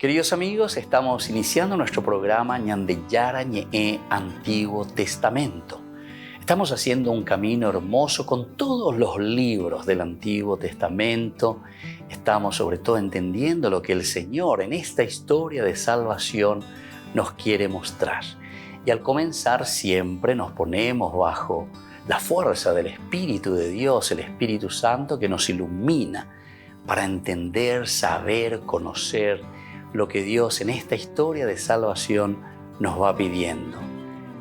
Queridos amigos, estamos iniciando nuestro programa Ñandeyara Ñe'e Antiguo Testamento. Estamos haciendo un camino hermoso con todos los libros del Antiguo Testamento. Estamos sobre todo entendiendo lo que el Señor en esta historia de salvación nos quiere mostrar. Y al comenzar siempre nos ponemos bajo la fuerza del Espíritu de Dios, el Espíritu Santo que nos ilumina para entender, saber, conocer lo que Dios en esta historia de salvación nos va pidiendo.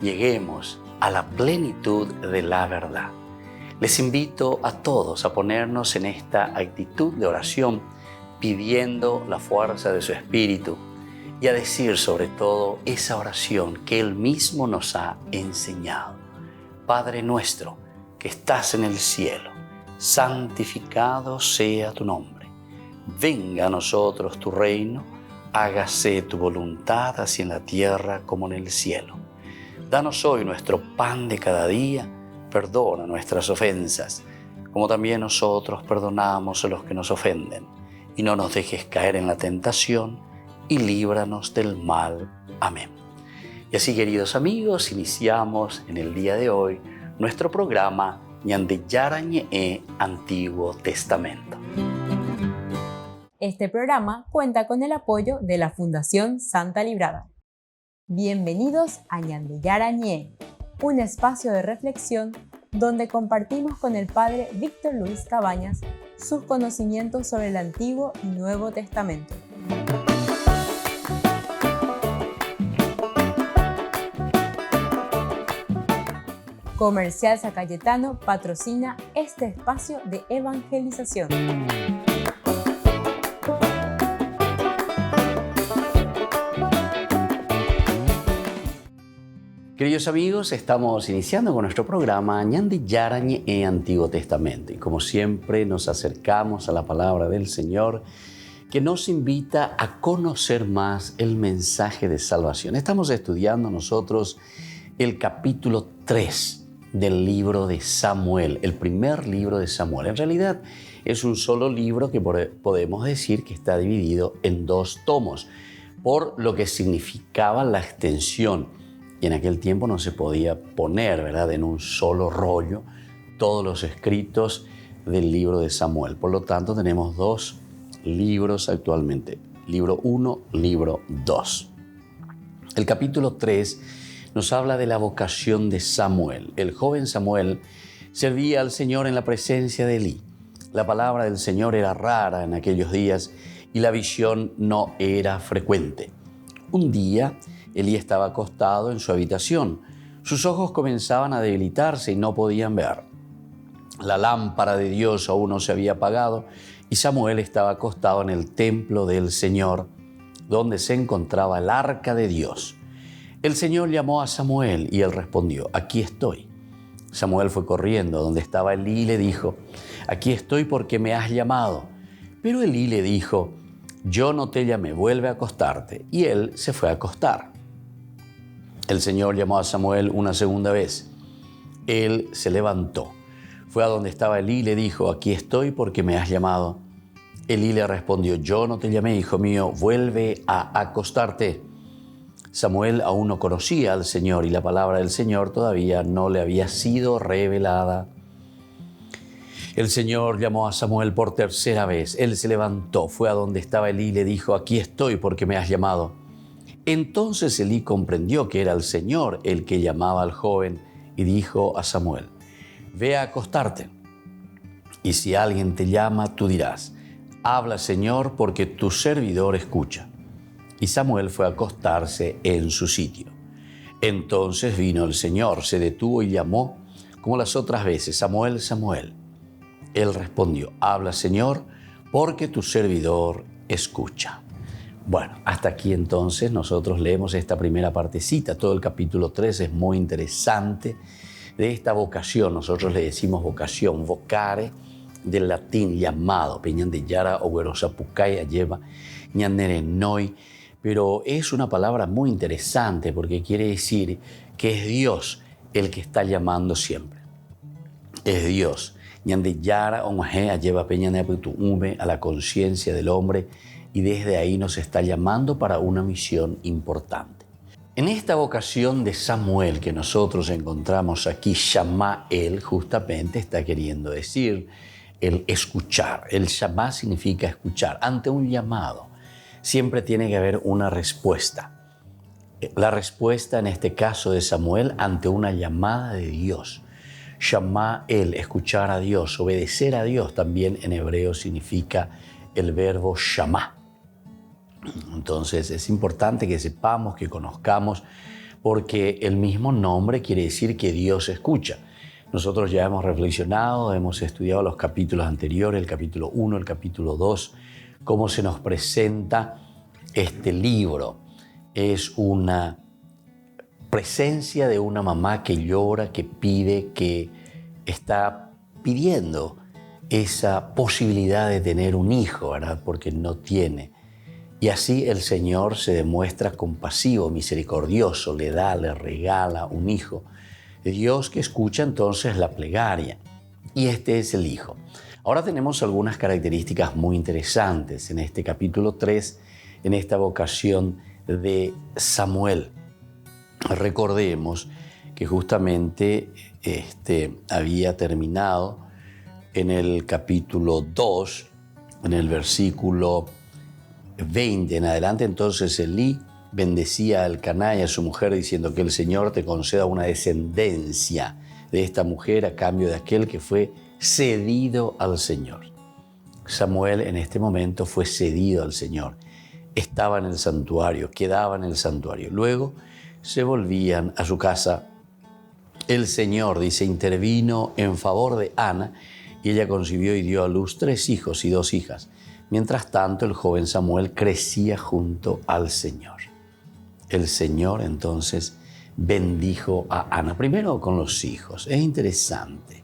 Lleguemos a la plenitud de la verdad. Les invito a todos a ponernos en esta actitud de oración, pidiendo la fuerza de su Espíritu y a decir sobre todo esa oración que Él mismo nos ha enseñado. Padre nuestro que estás en el cielo, santificado sea tu nombre. Venga a nosotros tu reino. Hágase tu voluntad así en la tierra como en el cielo. Danos hoy nuestro pan de cada día. Perdona nuestras ofensas, como también nosotros perdonamos a los que nos ofenden. Y no nos dejes caer en la tentación, y líbranos del mal. Amén. Y así, queridos amigos, iniciamos en el día de hoy nuestro programa Ñandeyara Ñe'e Antiguo Testamento. Este programa cuenta con el apoyo de la Fundación Santa Librada. Bienvenidos a Ñandeyara Ñe'e, un espacio de reflexión donde compartimos con el Padre Víctor Luis Cabañas sus conocimientos sobre el Antiguo y Nuevo Testamento. Comercial San Cayetano patrocina este espacio de evangelización. Queridos amigos, estamos iniciando con nuestro programa Ñandeyara Ñe'e Antiguo Testamento y como siempre nos acercamos a la palabra del Señor que nos invita a conocer más el mensaje de salvación. Estamos estudiando nosotros el capítulo 3 del libro de Samuel, el primer libro de Samuel. En realidad es un solo libro que podemos decir que está dividido en 2 tomos, por lo que significaba la extensión. Y en aquel tiempo no se podía poner, ¿verdad?, en un solo rollo todos los escritos del libro de Samuel. Por lo tanto, tenemos 2 libros actualmente, libro 1, libro 2. El capítulo 3 nos habla de la vocación de Samuel. El joven Samuel servía al Señor en la presencia de Elí. La palabra del Señor era rara en aquellos días y la visión no era frecuente. Un día, Elí estaba acostado en su habitación. Sus ojos comenzaban a debilitarse y no podían ver. La lámpara de Dios aún no se había apagado y Samuel estaba acostado en el templo del Señor, donde se encontraba el arca de Dios. El Señor llamó a Samuel y él respondió: «Aquí estoy». Samuel fue corriendo a donde estaba Elí y le dijo: «Aquí estoy porque me has llamado». Pero Elí le dijo: «Yo no te llamé, vuelve a acostarte». Y él se fue a acostar. El Señor llamó a Samuel una segunda vez. Él se levantó, fue a donde estaba Elí y le dijo: «Aquí estoy porque me has llamado». Elí le respondió: «Yo no te llamé, hijo mío, vuelve a acostarte». Samuel aún no conocía al Señor y la palabra del Señor todavía no le había sido revelada. El Señor llamó a Samuel por tercera vez. Él se levantó, fue a donde estaba Elí y le dijo: «Aquí estoy porque me has llamado». Entonces Elí comprendió que era el Señor el que llamaba al joven y dijo a Samuel: «Ve a acostarte. Y si alguien te llama, tú dirás: habla, Señor, porque tu servidor escucha». Y Samuel fue a acostarse en su sitio. Entonces vino el Señor, se detuvo y llamó como las otras veces: «Samuel, Samuel». Él respondió: «Habla, Señor, porque tu servidor escucha». Bueno, hasta aquí entonces nosotros leemos esta primera partecita. Todo el capítulo 3 es muy interesante de esta vocación. Nosotros le decimos vocación, vocare, del latín llamado, Ñandeyara Oguerosapucay lleva Ñanerenoi, pero es una palabra muy interesante porque quiere decir que es Dios el que está llamando siempre. Es Dios. Ñandeyara Omaje lleva Peñaneaputume a la conciencia del hombre y desde ahí nos está llamando para una misión importante. En esta vocación de Samuel que nosotros encontramos aquí, Shama él justamente está queriendo decir el escuchar. El Shama significa escuchar. Ante un llamado siempre tiene que haber una respuesta. La respuesta en este caso de Samuel ante una llamada de Dios. Shama él, escuchar a Dios, obedecer a Dios, también en hebreo significa el verbo Shama. Entonces es importante que sepamos, que conozcamos, porque el mismo nombre quiere decir que Dios escucha. Nosotros ya hemos reflexionado, hemos estudiado los capítulos anteriores, el capítulo 1, el capítulo 2, cómo se nos presenta este libro. Es una presencia de una mamá que llora, que pide, que está pidiendo esa posibilidad de tener un hijo, ¿verdad? Porque no tiene. Y así el Señor se demuestra compasivo, misericordioso, le da, le regala un hijo. Dios que escucha entonces la plegaria. Y este es el hijo. Ahora tenemos algunas características muy interesantes en este capítulo 3, en esta vocación de Samuel. Recordemos que justamente había terminado en el capítulo 2, en el versículo 20 en adelante. Entonces Elí bendecía a Elcaná y a su mujer diciendo que el Señor te conceda una descendencia de esta mujer a cambio de aquel que fue cedido al Señor. Samuel en este momento fue cedido al Señor. Estaba en el santuario, quedaba en el santuario. Luego se volvían a su casa. El Señor, dice, intervino en favor de Ana y ella concibió y dio a luz 3 hijos y 2 hijas. Mientras tanto, el joven Samuel crecía junto al Señor. El Señor entonces bendijo a Ana, primero con los hijos. Es interesante.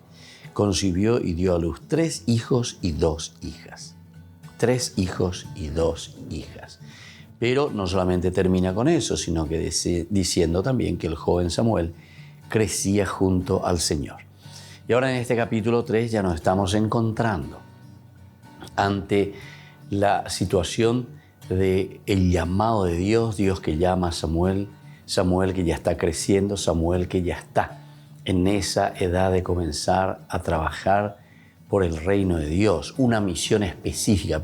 Concibió y dio a luz 3 hijos y 2 hijas. 3 hijos y 2 hijas. Pero no solamente termina con eso, sino que diciendo también que el joven Samuel crecía junto al Señor. Y ahora en este capítulo 3 ya nos estamos encontrando ante la situación del llamado de Dios, Dios que llama a Samuel, Samuel que ya está creciendo, Samuel que ya está en esa edad de comenzar a trabajar por el reino de Dios, una misión específica.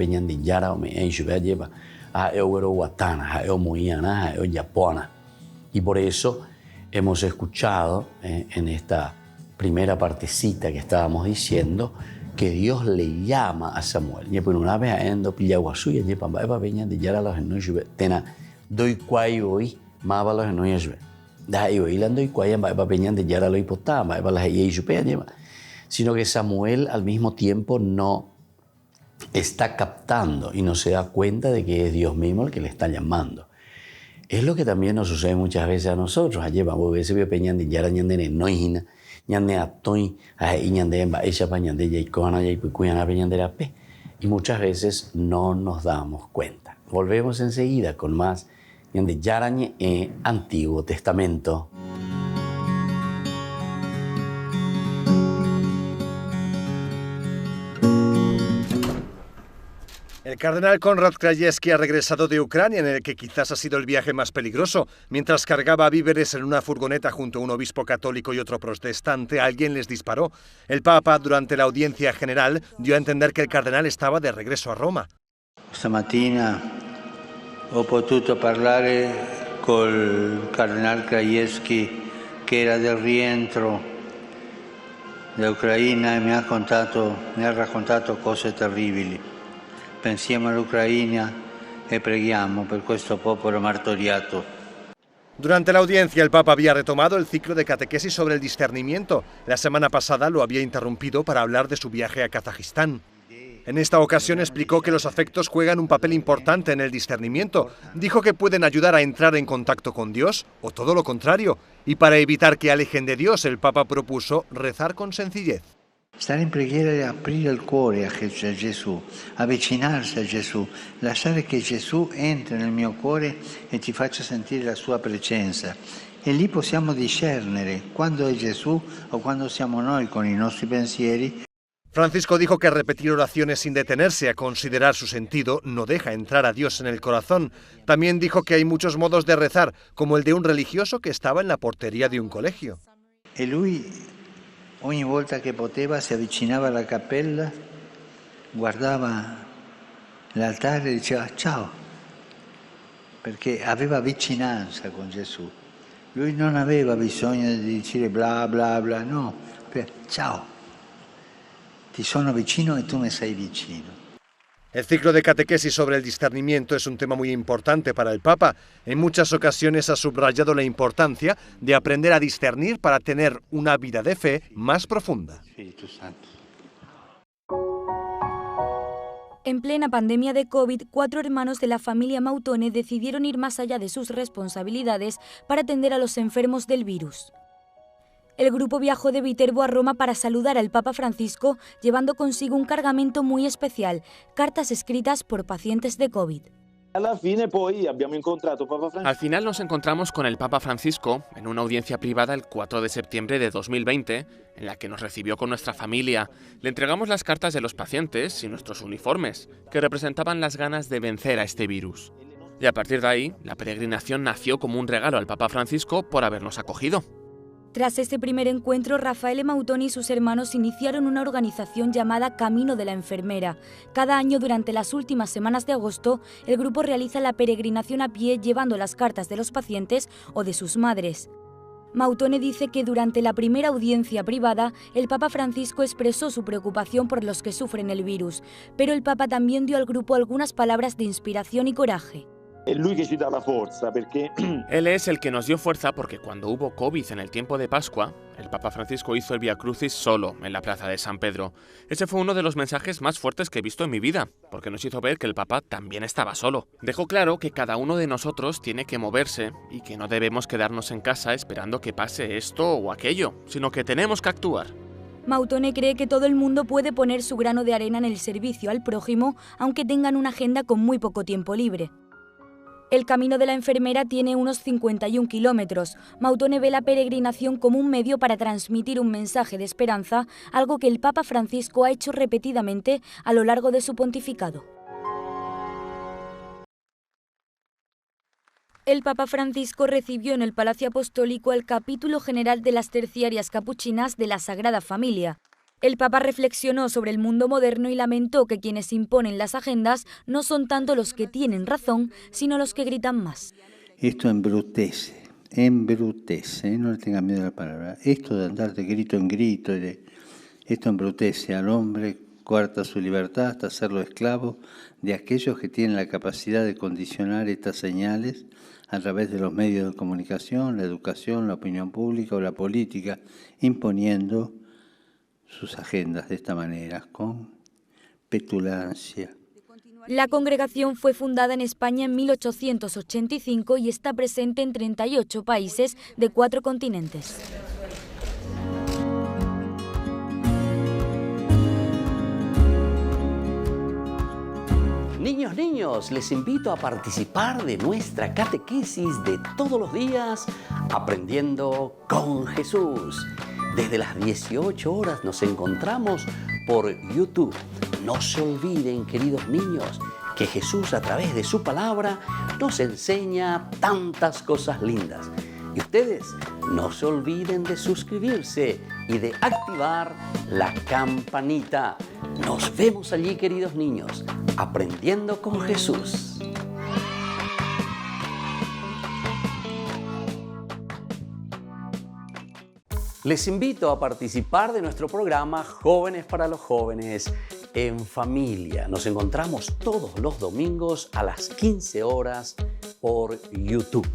Y por eso hemos escuchado en esta primera partecita que estábamos diciendo que Dios le llama a Samuel. Sino que Samuel al mismo tiempo no está captando y no se da cuenta de que es Dios mismo el que le está llamando. Es lo que también nos sucede muchas veces a nosotros. Y muchas veces no nos damos cuenta. Volvemos enseguida con más Ñande Yarañe Antiguo Testamento. El cardenal Konrad Krajewski ha regresado de Ucrania, en el que quizás ha sido el viaje más peligroso. Mientras cargaba víveres en una furgoneta junto a un obispo católico y otro protestante, alguien les disparó. El Papa, durante la audiencia general, dio a entender que el cardenal estaba de regreso a Roma. Stamattina ho potuto parlare col cardenal Krajewski, che era del rientro da Ucraina, e mi ha raccontato cose terribili. Pensiamo all'Ucraina e preghiamo per questo popolo martoriato. Durante la audiencia, el Papa había retomado el ciclo de catequesis sobre el discernimiento. La semana pasada lo había interrumpido para hablar de su viaje a Kazajistán. En esta ocasión explicó que los afectos juegan un papel importante en el discernimiento. Dijo que pueden ayudar a entrar en contacto con Dios, o todo lo contrario. Y para evitar que alejen de Dios, el Papa propuso rezar con sencillez. Stare in preghiera e aprire il cuore a Gesù, avvicinarsi a Gesù, lasciare che Gesù entri nel mio cuore e ti faccia sentire la sua presenza. E lì possiamo discernere quando è Gesù o quando siamo noi con i nostri pensieri. Francisco dijo que repetir oraciones sin detenerse a considerar su sentido no deja entrar a Dios en el corazón. También dijo que hay muchos modos de rezar, como el de un religioso que estaba en la portería de un colegio. E lui ogni volta che poteva si avvicinava alla cappella, guardava l'altare e diceva ciao, perché aveva vicinanza con Gesù. Lui non aveva bisogno di dire bla bla bla, no, ciao, ti sono vicino e tu me sei vicino. El ciclo de catequesis sobre el discernimiento es un tema muy importante para el Papa. En muchas ocasiones ha subrayado la importancia de aprender a discernir para tener una vida de fe más profunda. Espíritu Santo. En plena pandemia de COVID, 4 hermanos de la familia Mautone decidieron ir más allá de sus responsabilidades para atender a los enfermos del virus. El grupo viajó de Viterbo a Roma para saludar al Papa Francisco, llevando consigo un cargamento muy especial, cartas escritas por pacientes de COVID. Al final nos encontramos con el Papa Francisco en una audiencia privada el 4 de septiembre de 2020, en la que nos recibió con nuestra familia. Le entregamos las cartas de los pacientes y nuestros uniformes, que representaban las ganas de vencer a este virus. Y a partir de ahí, la peregrinación nació como un regalo al Papa Francisco por habernos acogido. Tras este primer encuentro, Raffaele Mautone y sus hermanos iniciaron una organización llamada Camino de la Enfermera. Cada año, durante las últimas semanas de agosto, el grupo realiza la peregrinación a pie llevando las cartas de los pacientes o de sus madres. Mautone dice que durante la primera audiencia privada, el Papa Francisco expresó su preocupación por los que sufren el virus, pero el Papa también dio al grupo algunas palabras de inspiración y coraje. Él es el que nos dio fuerza porque cuando hubo COVID en el tiempo de Pascua, el Papa Francisco hizo el Vía Crucis solo en la plaza de San Pedro. Ese fue uno de los mensajes más fuertes que he visto en mi vida, porque nos hizo ver que el Papa también estaba solo. Dejó claro que cada uno de nosotros tiene que moverse y que no debemos quedarnos en casa esperando que pase esto o aquello, sino que tenemos que actuar. Mautone cree que todo el mundo puede poner su grano de arena en el servicio al prójimo, aunque tengan una agenda con muy poco tiempo libre. El Camino de la Enfermera tiene unos 51 kilómetros. Mautone ve la peregrinación como un medio para transmitir un mensaje de esperanza, algo que el Papa Francisco ha hecho repetidamente a lo largo de su pontificado. El Papa Francisco recibió en el Palacio Apostólico el capítulo general de las terciarias capuchinas de la Sagrada Familia. El Papa reflexionó sobre el mundo moderno y lamentó que quienes imponen las agendas no son tanto los que tienen razón, sino los que gritan más. Esto embrutece, no le tengan miedo a la palabra. Esto de andar de grito en grito, esto embrutece al hombre, coarta su libertad hasta hacerlo esclavo de aquellos que tienen la capacidad de condicionar estas señales a través de los medios de comunicación, la educación, la opinión pública o la política, imponiendo sus agendas de esta manera, con petulancia. La congregación fue fundada en España en 1885 y está presente en 38 países de 4 continentes. Niños, les invito a participar de nuestra catequesis de todos los días, Aprendiendo con Jesús. Desde las 18 horas nos encontramos por YouTube. No se olviden, queridos niños, que Jesús a través de su palabra nos enseña tantas cosas lindas. Y ustedes no se olviden de suscribirse y de activar la campanita. Nos vemos allí, queridos niños, aprendiendo con Jesús. Les invito a participar de nuestro programa Jóvenes para los Jóvenes en Familia. Nos encontramos todos los domingos a las 15 horas por YouTube.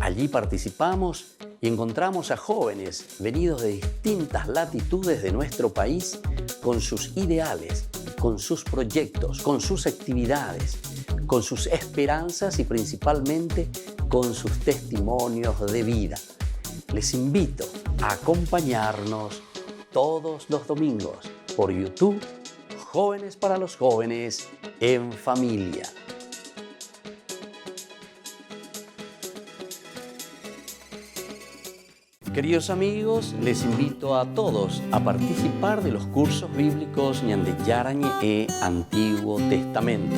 Allí participamos y encontramos a jóvenes venidos de distintas latitudes de nuestro país con sus ideales, con sus proyectos, con sus actividades, con sus esperanzas y principalmente con sus testimonios de vida. Les invito a acompañarnos todos los domingos por YouTube, Jóvenes para los Jóvenes en Familia. Queridos amigos, les invito a todos a participar de los cursos bíblicos Ñande Yarañe e Antiguo Testamento.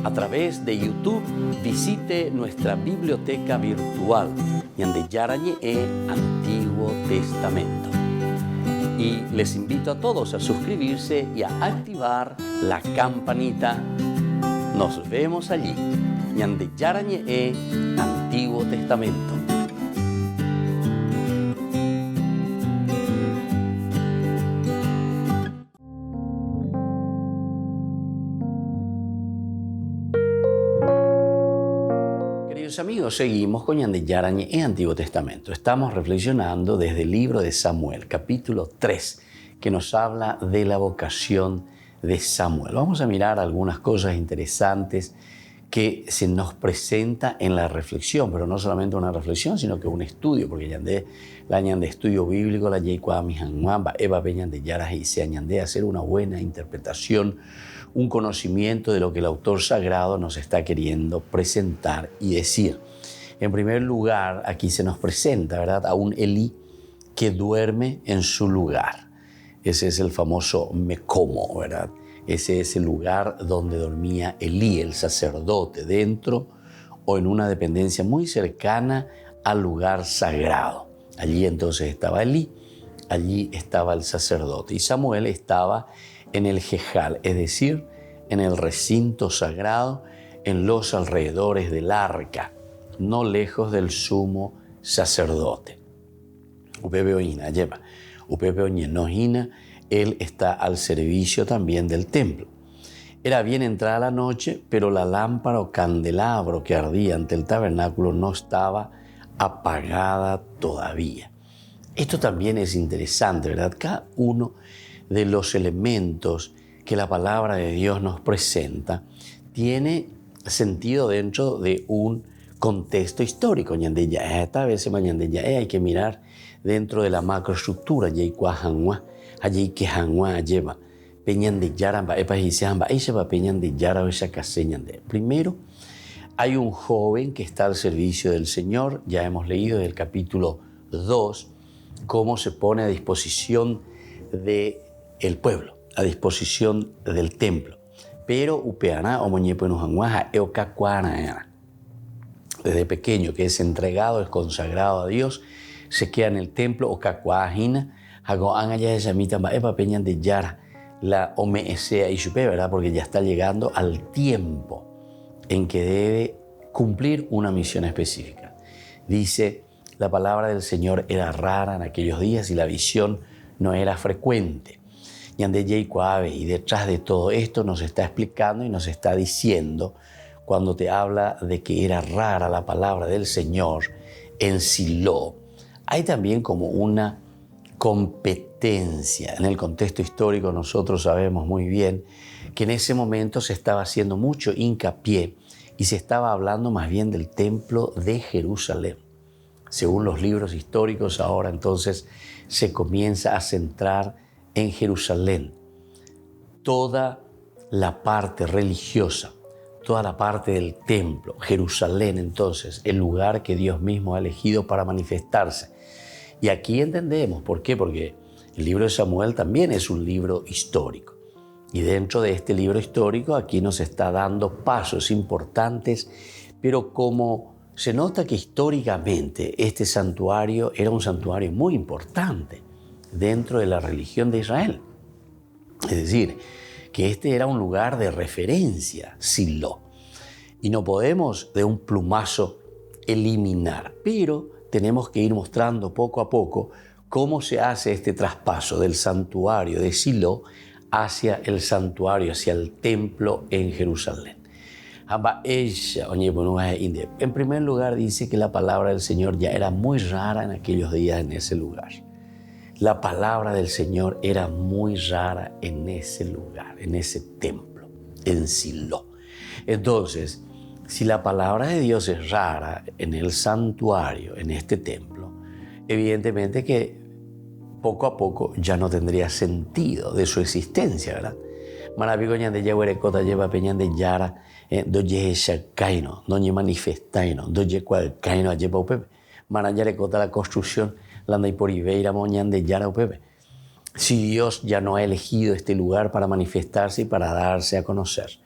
A través de YouTube visite nuestra biblioteca virtual Ñande Yarañe e Antiguo Testamento. Y les invito a todos a suscribirse y a activar la campanita. Nos vemos allí. Ñande Yarañe e Antiguo Testamento. Amigos, seguimos con Ñande Yarañe en Antiguo Testamento. Estamos reflexionando desde el libro de Samuel, capítulo 3, que nos habla de la vocación de Samuel. Vamos a mirar algunas cosas interesantes que se nos presenta en la reflexión, pero no solamente una reflexión, sino que un estudio, porque la Ñande estudio bíblico, la Yeikuami Hanwamba, Eva Ñande Yaraje y se Ñande hacer una buena interpretación, un conocimiento de lo que el autor sagrado nos está queriendo presentar y decir. En primer lugar, aquí se nos presenta, ¿verdad?, a un Elí que duerme en su lugar. Ese es el famoso Mecomo, ¿verdad? Ese es el lugar donde dormía Elí, el sacerdote, dentro o en una dependencia muy cercana al lugar sagrado. Allí entonces estaba Elí, allí estaba el sacerdote y Samuel estaba en el Jejal, es decir, en el recinto sagrado, en los alrededores del arca, no lejos del sumo sacerdote. Él está al servicio también del templo. Era bien entrada la noche, pero la lámpara o candelabro que ardía ante el tabernáculo no estaba apagada todavía. Esto también es interesante, ¿verdad? Cada uno de los elementos que la palabra de Dios nos presenta tiene sentido dentro de un contexto histórico. Esta vez hay que mirar dentro de la macroestructura. Allí que Hanwa lleva Primero, hay un joven que está al servicio del Señor. Ya hemos leído desde el capítulo 2 cómo se pone a disposición del pueblo, a disposición del templo. Pero desde pequeño, que es entregado, es consagrado a Dios, se queda en el templo, la omesea y chupe, ¿verdad? Porque ya está llegando al tiempo en que debe cumplir una misión específica. Dice, la palabra del Señor era rara en aquellos días y la visión no era frecuente. Y detrás de todo esto nos está explicando y nos está diciendo, cuando te habla de que era rara la palabra del Señor en Silo, hay también como una competencia. En el contexto histórico nosotros sabemos muy bien que en ese momento se estaba haciendo mucho hincapié y se estaba hablando más bien del templo de Jerusalén. Según los libros históricos, ahora entonces se comienza a centrar en Jerusalén toda la parte religiosa, toda la parte del templo. Jerusalén entonces, el lugar que Dios mismo ha elegido para manifestarse. Y aquí entendemos, ¿por qué? Porque el libro de Samuel también es un libro histórico. Y dentro de este libro histórico aquí nos está dando pasos importantes, pero como se nota que históricamente este santuario era un santuario muy importante dentro de la religión de Israel. Es decir, que este era un lugar de referencia, Silo. Y no podemos de un plumazo eliminar, pero tenemos que ir mostrando poco a poco cómo se hace este traspaso del santuario de Silo hacia el santuario, hacia el templo en Jerusalén. En primer lugar dice que la palabra del Señor ya era muy rara en aquellos días en ese lugar. La palabra del Señor era muy rara en ese lugar, en ese templo, en Silo. Entonces, si la palabra de Dios es rara en el santuario, en este templo, evidentemente que poco a poco ya no tendría sentido de su existencia, ¿verdad? Maravigo ñande yahuerecota lleva peñan de yara, doye shakaino, doñe manifestaino, doye cualcaino, lleva upepe. Marayarecota la construcción, landa y por Ibeira moñan de Yara o Pepe. Si Dios ya no ha elegido este lugar para manifestarse y para darse a conocer.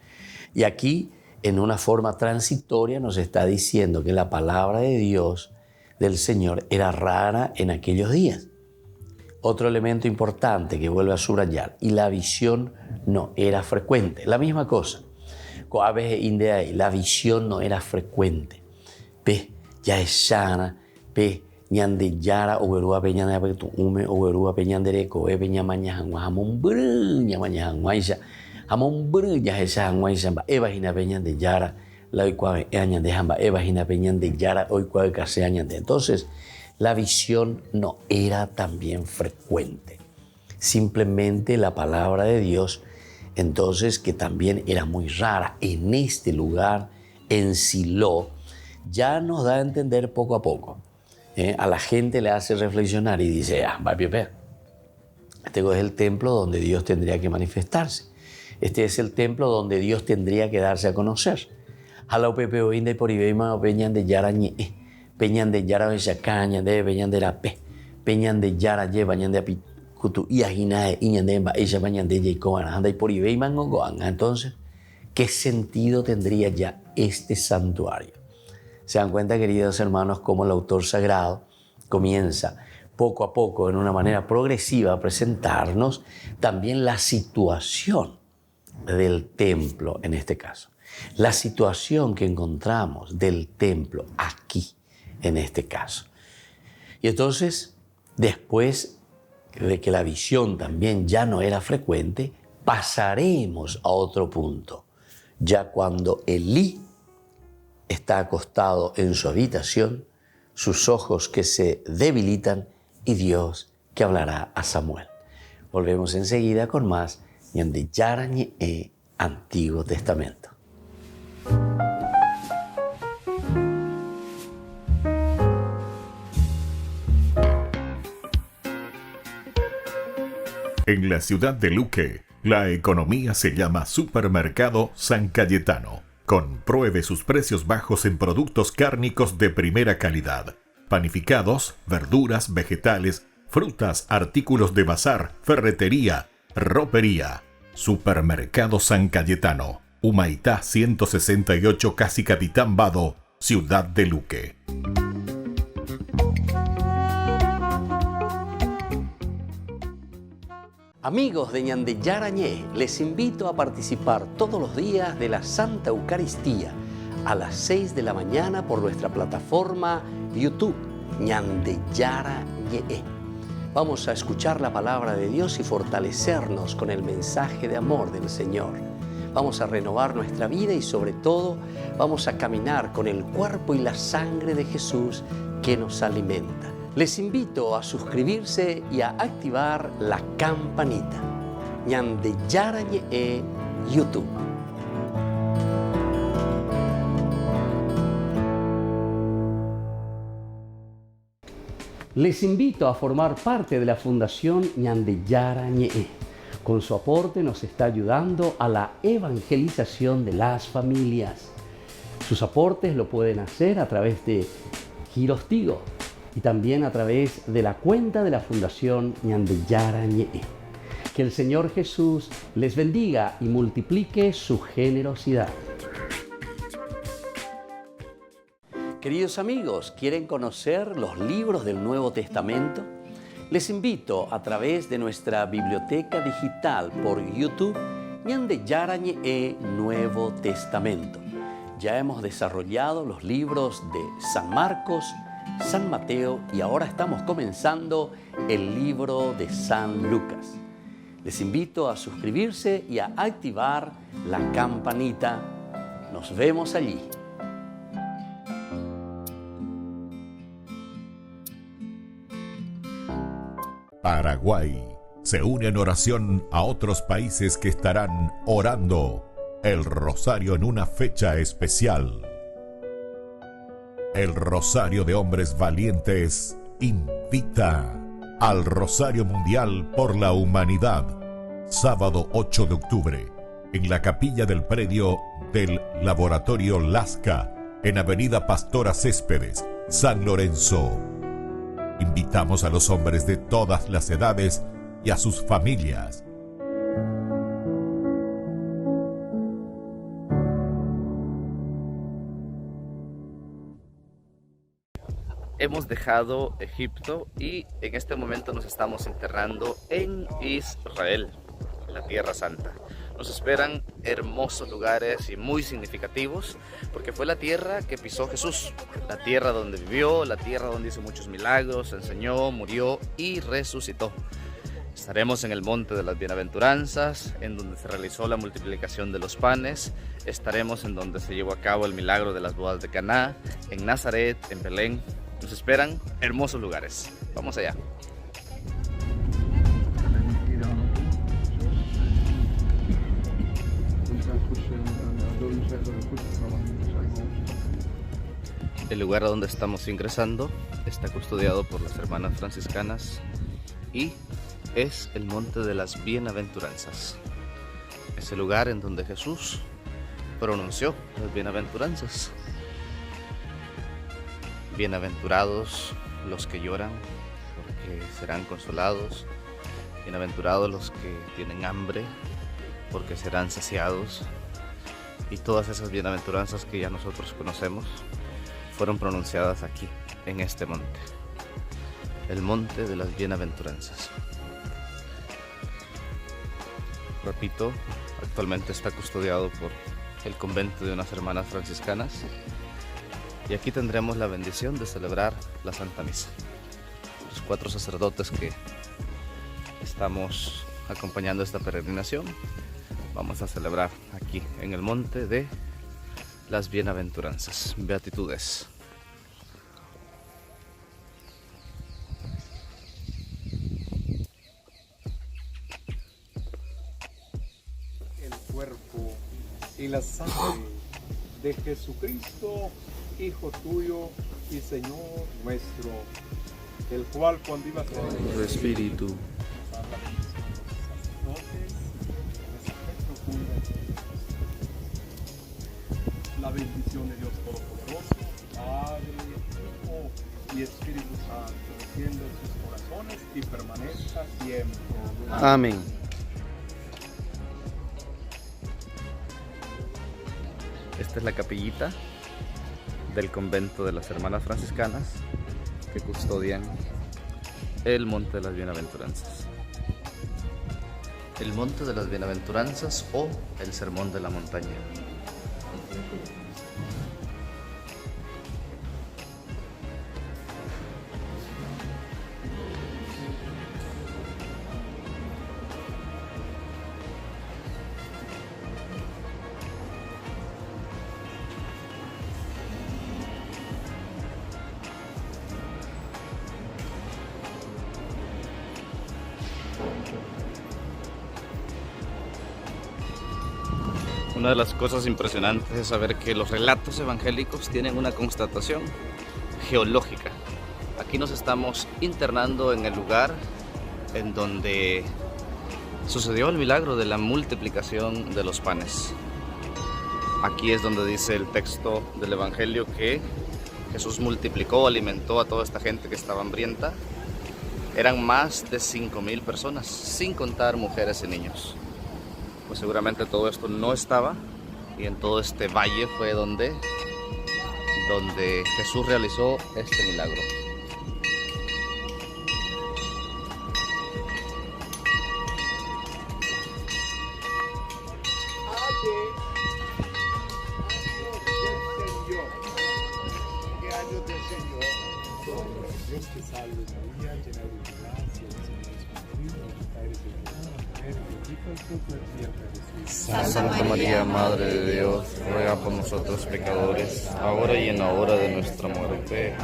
Y aquí, en una forma transitoria, nos está diciendo que la palabra de Dios, del Señor, era rara en aquellos días. Otro elemento importante que vuelve a subrayar, y la visión no era frecuente. La misma cosa. La visión no era frecuente. Pe, ya es sana, pe, ñande yara oberua peña de apetu ume oberua peña de reco peña maña hamon bruña maña hanguaisa hamon bruña esa hanguaisa ba evagina peña de yara la hoy cuave aña de hamba evagina peña de yara hoy cuave case aña de. Entonces la visión no era también frecuente. Simplemente la palabra de Dios, entonces, que también era muy rara en este lugar, en Silo, ya nos da a entender poco a poco. A la gente le hace reflexionar y dice, va piopea. Este es el templo donde Dios tendría que manifestarse. Este es el templo donde Dios tendría que darse a conocer. Hala upepe oinde por ibeima peñan de yara ñe, peñan de yara bechacaña de peñan de la pe, peñan de yara ye bañan de apicutu y ajinae iñan de ella bañan de yecoana anda y por ibeima ngogoan. Entonces, ¿qué sentido tendría ya este santuario? Se dan cuenta, queridos hermanos, cómo el autor sagrado comienza poco a poco, en una manera progresiva, a presentarnos también la situación del templo en este caso. La situación que encontramos del templo aquí, en este caso. Y entonces, después de que la visión también ya no era frecuente, pasaremos a otro punto. Ya cuando Elí está acostado en su habitación, sus ojos que se debilitan y Dios que hablará a Samuel. Volvemos enseguida con más Ñande Yarañe Antiguo Testamento. En la ciudad de Luque, la economía se llama Supermercado San Cayetano. Compruebe sus precios bajos en productos cárnicos de primera calidad. Panificados, verduras, vegetales, frutas, artículos de bazar, ferretería, ropería. Supermercado San Cayetano. Humaitá 168, Casi Capitán Vado, Ciudad de Luque. Amigos de Ñande Yarañé, les invito a participar todos los días de la Santa Eucaristía a las 6 de la mañana por nuestra plataforma YouTube, Ñande Yarañé. Vamos a escuchar la palabra de Dios y fortalecernos con el mensaje de amor del Señor. Vamos a renovar nuestra vida y sobre todo vamos a caminar con el cuerpo y la sangre de Jesús que nos alimenta. Les invito a suscribirse y a activar la campanita. Ñande Yarañé YouTube. Les invito a formar parte de la Fundación Ñande Yarañé. Con su aporte nos está ayudando a la evangelización de las familias. Sus aportes lo pueden hacer a través de Giros Tigo y también a través de la cuenta de la Fundación Ñande Yarañé. Que el Señor Jesús les bendiga y multiplique su generosidad. Queridos amigos, ¿quieren conocer los libros del Nuevo Testamento? Les invito a través de nuestra biblioteca digital por YouTube, Ñande Yarañé Nuevo Testamento. Ya hemos desarrollado los libros de San Marcos, San Mateo y ahora estamos comenzando el libro de San Lucas. Les invito a suscribirse y a activar la campanita. Nos vemos allí. Paraguay se une en oración a otros países que estarán orando el rosario en una fecha especial. El Rosario de Hombres Valientes invita al Rosario Mundial por la Humanidad, sábado 8 de octubre, en la capilla del predio del Laboratorio Lasca, en Avenida Pastora Céspedes, San Lorenzo. Invitamos a los hombres de todas las edades y a sus familias. Hemos dejado Egipto y en este momento nos estamos internando en Israel, la Tierra Santa. Nos esperan hermosos lugares y muy significativos porque fue la tierra que pisó Jesús, la tierra donde vivió, la tierra donde hizo muchos milagros, enseñó, murió y resucitó. Estaremos en el Monte de las Bienaventuranzas, en donde se realizó la multiplicación de los panes. Estaremos en donde se llevó a cabo el milagro de las bodas de Caná, en Nazaret, en Belén. Nos esperan hermosos lugares. Vamos allá. El lugar a donde estamos ingresando está custodiado por las hermanas franciscanas y es el Monte de las Bienaventuranzas. Es el lugar en donde Jesús pronunció las bienaventuranzas. Bienaventurados los que lloran, porque serán consolados. Bienaventurados los que tienen hambre, porque serán saciados. Y todas esas bienaventuranzas que ya nosotros conocemos fueron pronunciadas aquí, en este monte. El Monte de las Bienaventuranzas. Repito, actualmente está custodiado por el convento de unas hermanas franciscanas. Y aquí tendremos la bendición de celebrar la Santa Misa. Los 4 sacerdotes que estamos acompañando esta peregrinación, vamos a celebrar aquí en el Monte de las Bienaventuranzas, Beatitudes. El cuerpo y la sangre de Jesucristo, Hijo tuyo y Señor nuestro, el cual cuando iba a ser Tu Espíritu, la bendición de Dios Todopoderoso, Padre, Hijo y Espíritu Santo, descienda en sus corazones y permanezca siempre. amén. Esta es la capillita del convento de las hermanas franciscanas que custodian el Monte de las Bienaventuranzas. El Monte de las Bienaventuranzas o el Sermón de la Montaña. Una de las cosas impresionantes es saber que los relatos evangélicos tienen una constatación geológica. Aquí nos estamos internando en el lugar en donde sucedió el milagro de la multiplicación de los panes. Aquí es donde dice el texto del Evangelio que Jesús multiplicó, alimentó a toda esta gente que estaba hambrienta. Eran más de 5,000 personas, sin contar mujeres y niños. Pues seguramente todo esto no estaba, y en todo este valle fue donde Jesús realizó este milagro. Santa María, Madre de Dios, ruega por nosotros pecadores, ahora y en la hora de nuestra muerte.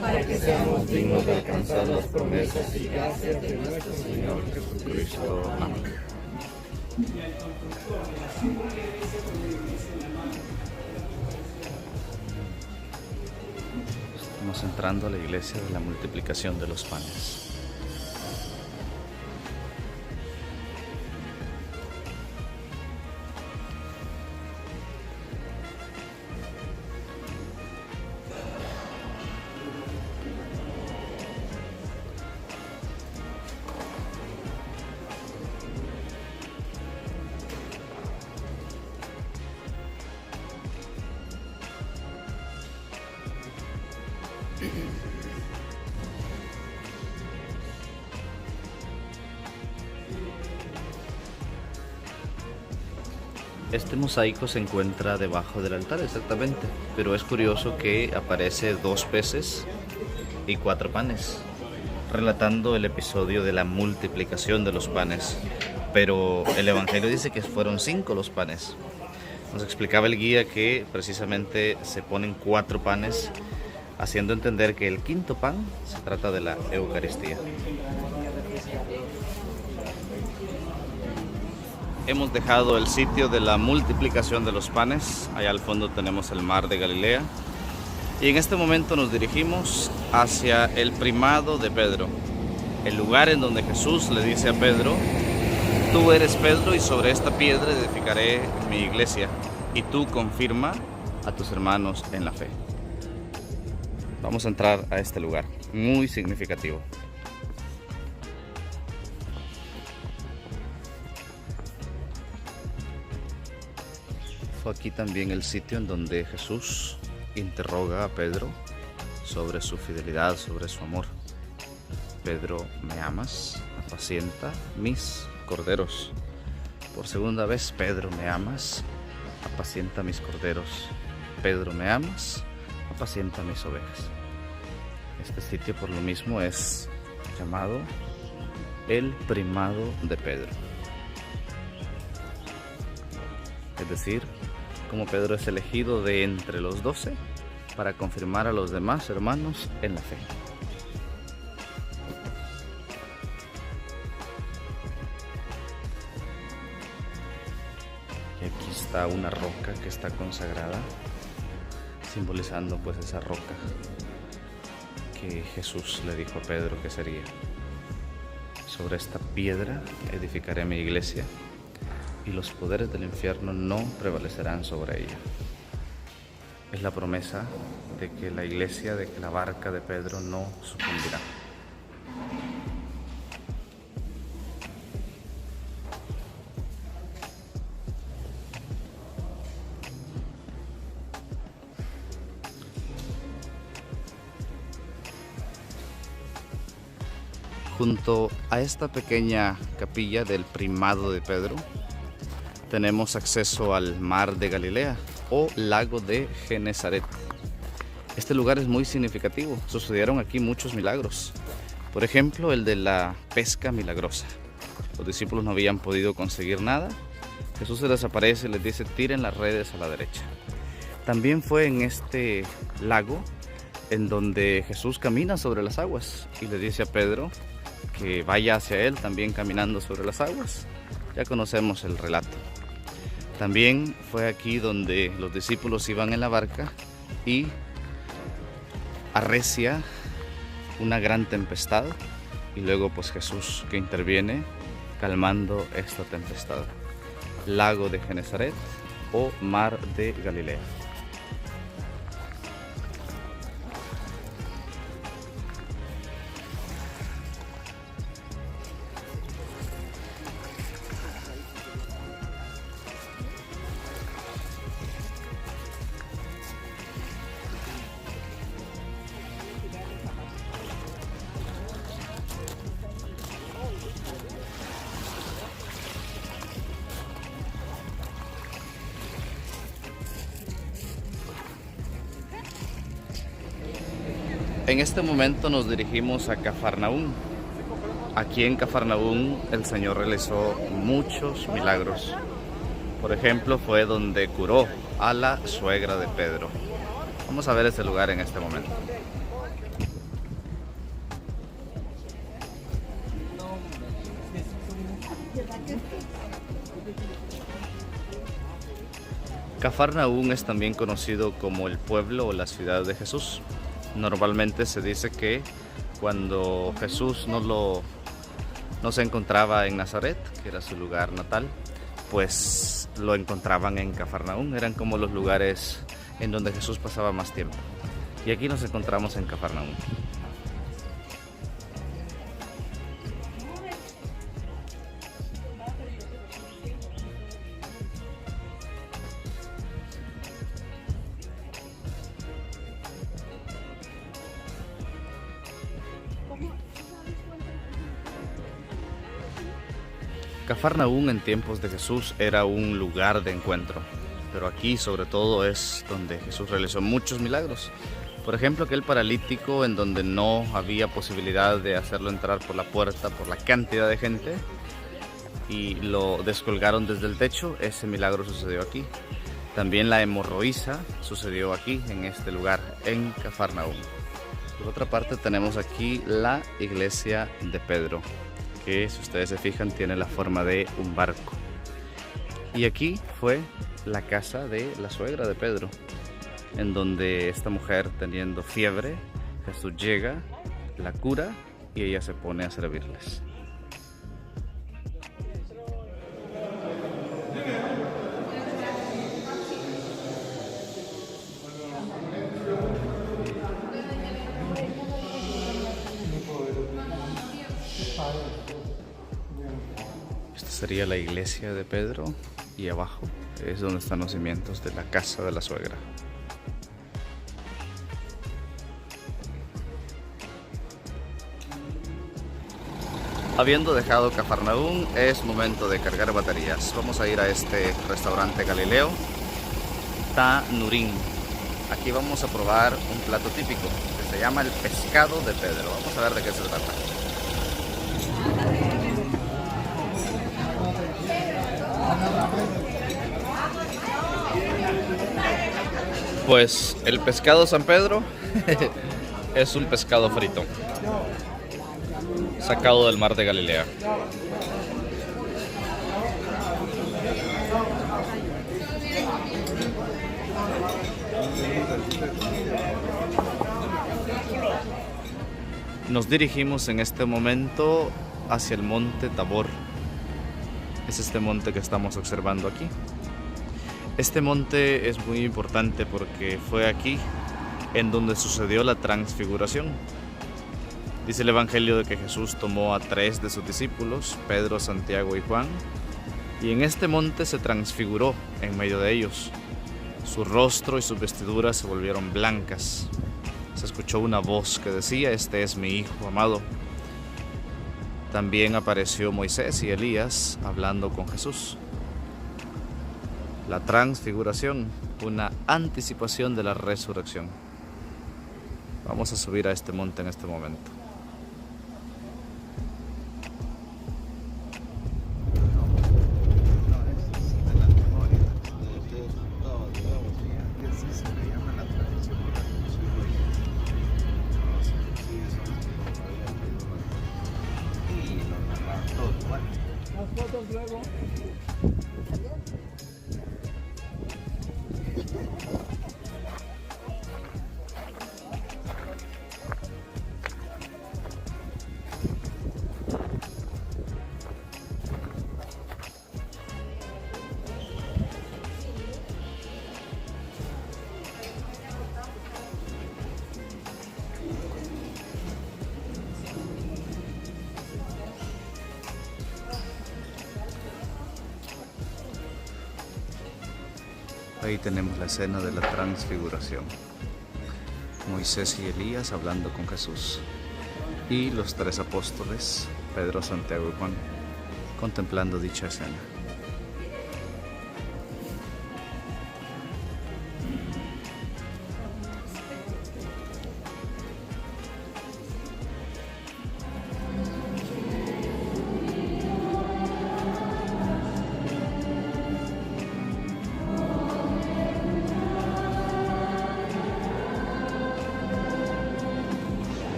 Para que seamos dignos de alcanzar las promesas y gracias de nuestro Señor Jesucristo. Amén. Estamos entrando a la iglesia de la multiplicación de los panes. Este mosaico se encuentra debajo del altar exactamente, pero es curioso que aparece 2 peces y 4 panes, relatando el episodio de la multiplicación de los panes, pero el Evangelio dice que fueron 5 los panes. Nos explicaba el guía que precisamente se ponen 4 panes, haciendo entender que el 5.º pan se trata de la Eucaristía. Hemos dejado el sitio de la multiplicación de los panes, allá al fondo tenemos el mar de Galilea, y en este momento nos dirigimos hacia el primado de Pedro, el lugar en donde Jesús le dice a Pedro: tú eres Pedro y sobre esta piedra edificaré mi iglesia, y tú confirma a tus hermanos en la fe. Vamos a entrar a este lugar, muy significativo. Fue aquí también el sitio en donde Jesús interroga a Pedro sobre su fidelidad, sobre su amor. Pedro, ¿me amas? Apacienta mis corderos. Por segunda vez, Pedro, ¿me amas? Apacienta mis corderos. Pedro, ¿me amas? Apacienta mis ovejas. Este sitio por lo mismo es llamado el primado de Pedro. Es decir, como Pedro es elegido de entre los 12 para confirmar a los demás hermanos en la fe. Y aquí está una roca que está consagrada, simbolizando pues esa roca que Jesús le dijo a Pedro que sería. Sobre esta piedra edificaré mi iglesia, y los poderes del infierno no prevalecerán sobre ella. Es la promesa de que la iglesia, de que la barca de Pedro no sucumbirá. Junto a esta pequeña capilla del primado de Pedro, tenemos acceso al mar de Galilea o lago de Genesaret. Este lugar es muy significativo, sucedieron aquí muchos milagros. Por ejemplo, el de la pesca milagrosa. Los discípulos no habían podido conseguir nada. Jesús se les aparece y les dice: tiren las redes a la derecha. También fue en este lago en donde Jesús camina sobre las aguas y le dice a Pedro que vaya hacia él también caminando sobre las aguas. Ya conocemos el relato. También fue aquí donde los discípulos iban en la barca y arrecia una gran tempestad, y luego pues Jesús que interviene calmando esta tempestad. Lago de Genesaret o mar de Galilea. En este momento nos dirigimos a Cafarnaúm. Aquí en Cafarnaúm el Señor realizó muchos milagros. Por ejemplo, fue donde curó a la suegra de Pedro. Vamos a ver ese lugar en este momento. Cafarnaúm es también conocido como el pueblo o la ciudad de Jesús. Normalmente se dice que cuando Jesús no se encontraba en Nazaret, que era su lugar natal, pues lo encontraban en Cafarnaúm. Eran como los lugares en donde Jesús pasaba más tiempo. Y aquí nos encontramos en Cafarnaúm. Cafarnaúm en tiempos de Jesús era un lugar de encuentro, pero aquí sobre todo es donde Jesús realizó muchos milagros. Por ejemplo, aquel paralítico en donde no había posibilidad de hacerlo entrar por la puerta por la cantidad de gente y lo descolgaron desde el techo, ese milagro sucedió aquí. También la hemorroísa sucedió aquí, en este lugar, en Cafarnaúm. Por otra parte tenemos aquí la iglesia de Pedro, que si ustedes se fijan tiene la forma de un barco. Y aquí fue la casa de la suegra de Pedro, en donde esta mujer teniendo fiebre, Jesús llega, la cura y ella se pone a servirles. Esta sería la iglesia de Pedro y abajo es donde están los cimientos de la casa de la suegra. Habiendo dejado Cafarnaúm, es momento de cargar baterías. Vamos a ir a este restaurante Galileo, Tanurín. Aquí vamos a probar un plato típico que se llama el pescado de Pedro. Vamos a ver de qué se trata. Pues el pescado San Pedro es un pescado frito, sacado del mar de Galilea. Nos dirigimos en este momento hacia el monte Tabor. Es este monte que estamos observando aquí. Este monte es muy importante porque fue aquí en donde sucedió la transfiguración. Dice el Evangelio de que Jesús tomó a 3 de sus discípulos, Pedro, Santiago y Juan, y en este monte se transfiguró en medio de ellos. Su rostro y sus vestiduras se volvieron blancas. Se escuchó una voz que decía: "Este es mi Hijo amado". También apareció Moisés y Elías hablando con Jesús. La transfiguración, una anticipación de la resurrección. Vamos a subir a este monte en este momento. Ahí tenemos la escena de la transfiguración. Moisés y Elías hablando con Jesús. Y los 3 apóstoles, Pedro, Santiago y Juan, contemplando dicha escena.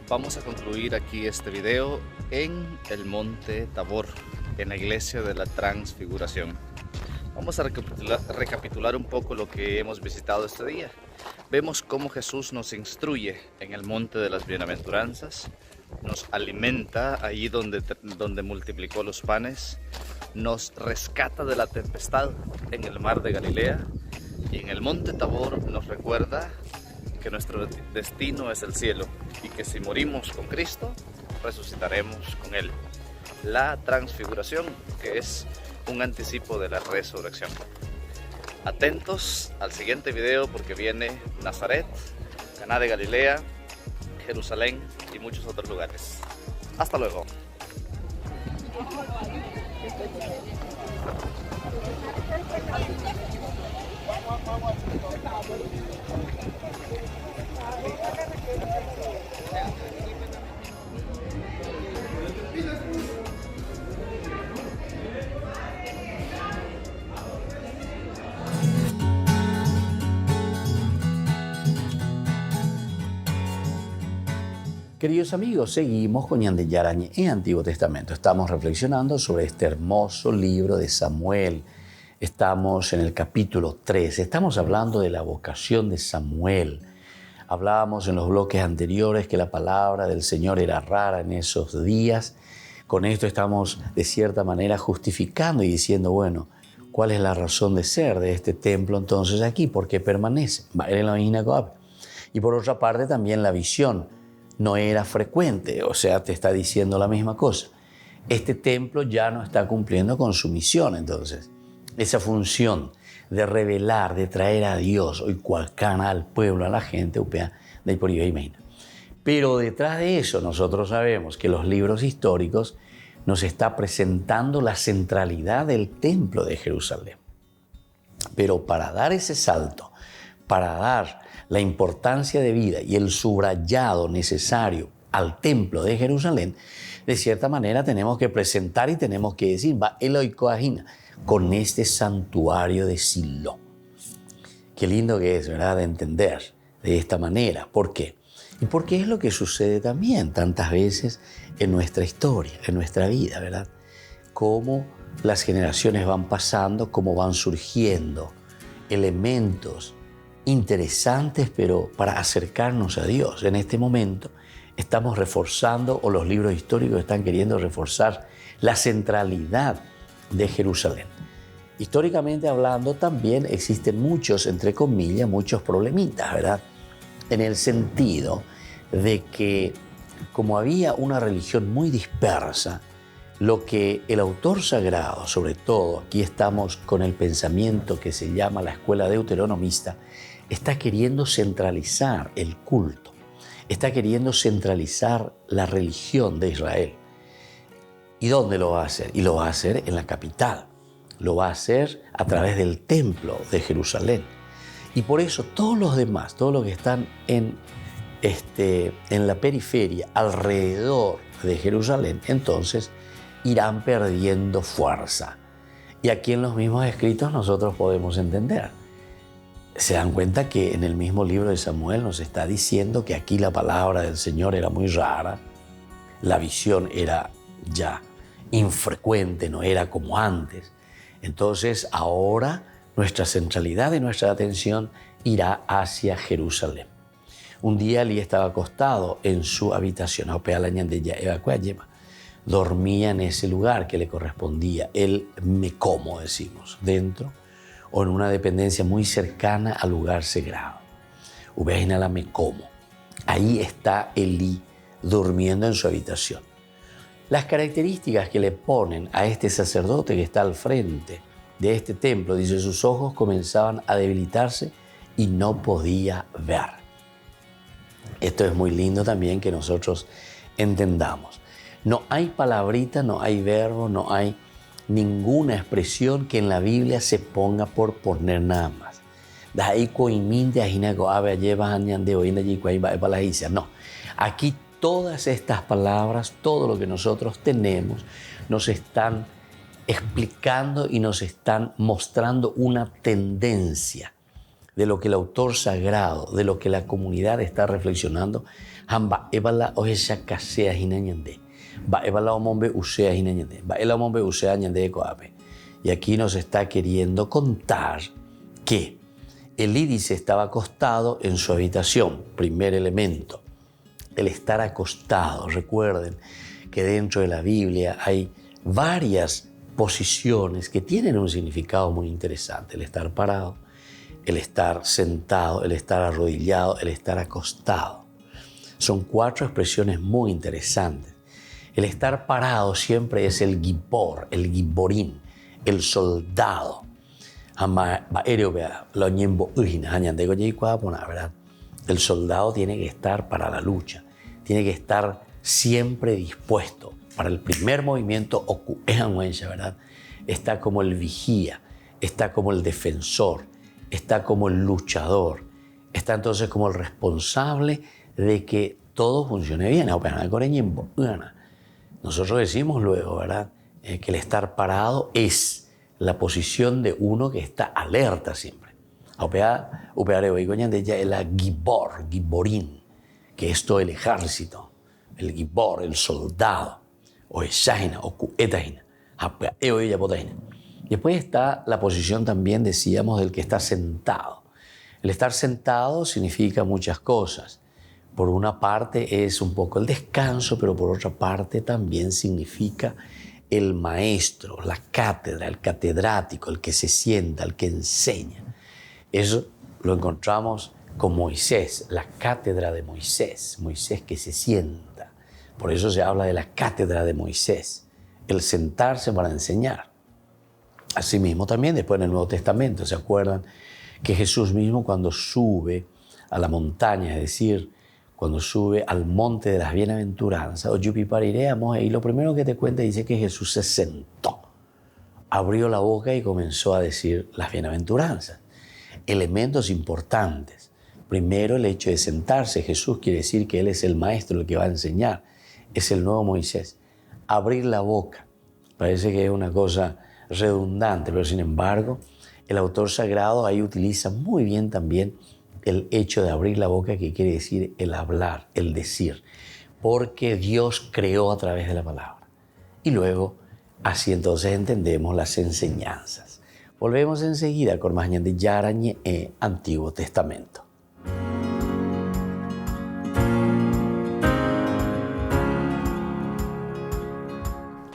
Vamos a concluir aquí este video en el monte Tabor, en la iglesia de la Transfiguración. Vamos a recapitular un poco lo que hemos visitado este día. Vemos cómo Jesús nos instruye en el monte de las bienaventuranzas, nos alimenta allí donde multiplicó los panes, nos rescata de la tempestad en el mar de Galilea, y en el monte Tabor nos recuerda que nuestro destino es el cielo y que si morimos con Cristo, resucitaremos con Él. La transfiguración, que es un anticipo de la resurrección. Atentos al siguiente video porque viene Nazaret, Caná de Galilea, Jerusalén y muchos otros lugares. Hasta luego. Queridos amigos, seguimos con Ñande Yarañe en Antiguo Testamento. Estamos reflexionando sobre este hermoso libro de Samuel. Estamos en el capítulo 3. Estamos hablando de la vocación de Samuel. Hablábamos en los bloques anteriores que la palabra del Señor era rara en esos días. Con esto estamos de cierta manera justificando y diciendo, bueno, ¿cuál es la razón de ser de este templo entonces aquí? ¿Por qué permanece? Y por otra parte también la visión no era frecuente, o sea, te está diciendo la misma cosa. Este templo ya no está cumpliendo con su misión, entonces. Esa función de revelar, de traer a Dios, hoy cualcana al pueblo, a la gente, de por ahí. Pero detrás de eso nosotros sabemos que los libros históricos nos está presentando la centralidad del templo de Jerusalén. Pero para dar ese salto, para dar la importancia de vida y el subrayado necesario al templo de Jerusalén, de cierta manera tenemos que presentar y tenemos que decir, va Eloi Coajina, con este santuario de Silo. Qué lindo que es, ¿verdad?, de entender de esta manera. ¿Por qué? Y porque es lo que sucede también tantas veces en nuestra historia, en nuestra vida, ¿verdad? Cómo las generaciones van pasando, cómo van surgiendo elementos interesantes, pero para acercarnos a Dios. En este momento estamos reforzando, o los libros históricos están queriendo reforzar, la centralidad de Jerusalén. Históricamente hablando, también existen muchos, entre comillas, muchos problemitas, ¿verdad? En el sentido de que, como había una religión muy dispersa, lo que el autor sagrado, sobre todo, aquí estamos con el pensamiento que se llama la escuela deuteronomista, está queriendo centralizar el culto, está queriendo centralizar la religión de Israel. ¿Y dónde lo va a hacer? Y lo va a hacer en la capital, lo va a hacer a través del templo de Jerusalén. Y por eso todos los demás, todos los que están en la periferia, alrededor de Jerusalén, entonces irán perdiendo fuerza. Y aquí en los mismos escritos nosotros podemos entender. Se dan cuenta que en el mismo libro de Samuel nos está diciendo que aquí la palabra del Señor era muy rara, la visión era ya infrecuente, no era como antes. Entonces ahora nuestra centralidad y nuestra atención irá hacia Jerusalén. Un día Elí estaba acostado en su habitación, dormía en ese lugar que le correspondía, el mecomo, decimos, dentro o en una dependencia muy cercana al lugar sagrado. la mecomo. Ahí está Elí durmiendo en su habitación. Las características que le ponen a este sacerdote que está al frente de este templo, dice, sus ojos comenzaban a debilitarse y no podía ver. Esto es muy lindo también que nosotros entendamos. No hay palabrita, no hay verbo, no hay ninguna expresión que en la Biblia se ponga por poner nada más. No, aquí todas estas palabras, todo lo que nosotros tenemos, nos están explicando y nos están mostrando una tendencia de lo que el autor sagrado, de lo que la comunidad está reflexionando. Y aquí nos está queriendo contar que Elí dice estaba acostado en su habitación, primer elemento, el estar acostado. Recuerden que dentro de la Biblia hay varias posiciones que tienen un significado muy interesante: el estar parado, el estar sentado, el estar arrodillado, el estar acostado. Son 4 expresiones muy interesantes. El estar parado siempre es el gibor, el giborín, el soldado. El soldado tiene que estar para la lucha. tiene que estar siempre dispuesto. Para el primer movimiento, ¿verdad? Está como el vigía, está como el defensor, está como el luchador, está entonces como el responsable de que todo funcione bien. Nosotros decimos luego, ¿verdad? Que el estar parado es la posición de uno que está alerta siempre. El giborín, que es todo el ejército, el gibor, el soldado, o esaina, o cuetaina, Después está la posición también, decíamos, del que está sentado. El estar sentado significa muchas cosas. Por una parte es un poco el descanso, pero por otra parte también significa el maestro, la cátedra, el catedrático, el que se sienta, el que enseña. Eso lo encontramos con Moisés, la cátedra de Moisés, Moisés que se sienta. Por eso se habla de la cátedra de Moisés, el sentarse para enseñar. Asimismo también después en el Nuevo Testamento, ¿se acuerdan? Que Jesús mismo cuando sube a la montaña, es decir, cuando sube al monte de las bienaventuranzas, y lo primero que te cuenta dice que Jesús se sentó, abrió la boca y comenzó a decir las bienaventuranzas. Elementos importantes. Primero, el hecho de sentarse. Jesús quiere decir que Él es el maestro, el que va a enseñar. Es el nuevo Moisés. Abrir la boca. Parece que es una cosa redundante, pero sin embargo, el autor sagrado ahí utiliza muy bien también el hecho de abrir la boca, que quiere decir el hablar, el decir, porque Dios creó a través de la palabra. Y luego, así entonces entendemos las enseñanzas. Volvemos enseguida con más Ñande Yarañe Antiguo Testamento.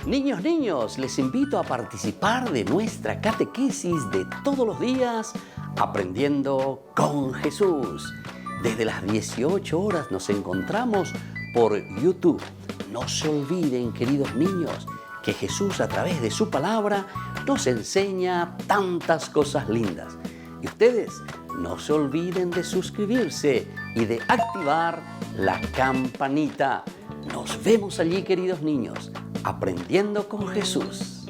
Niños, les invito a participar de nuestra catequesis de todos los días, Aprendiendo con Jesús. Desde las 18 horas nos encontramos por YouTube. No se olviden, queridos niños, que Jesús a través de su palabra nos enseña tantas cosas lindas. Y ustedes no se olviden de suscribirse y de activar la campanita. Nos vemos allí, queridos niños, aprendiendo con Jesús.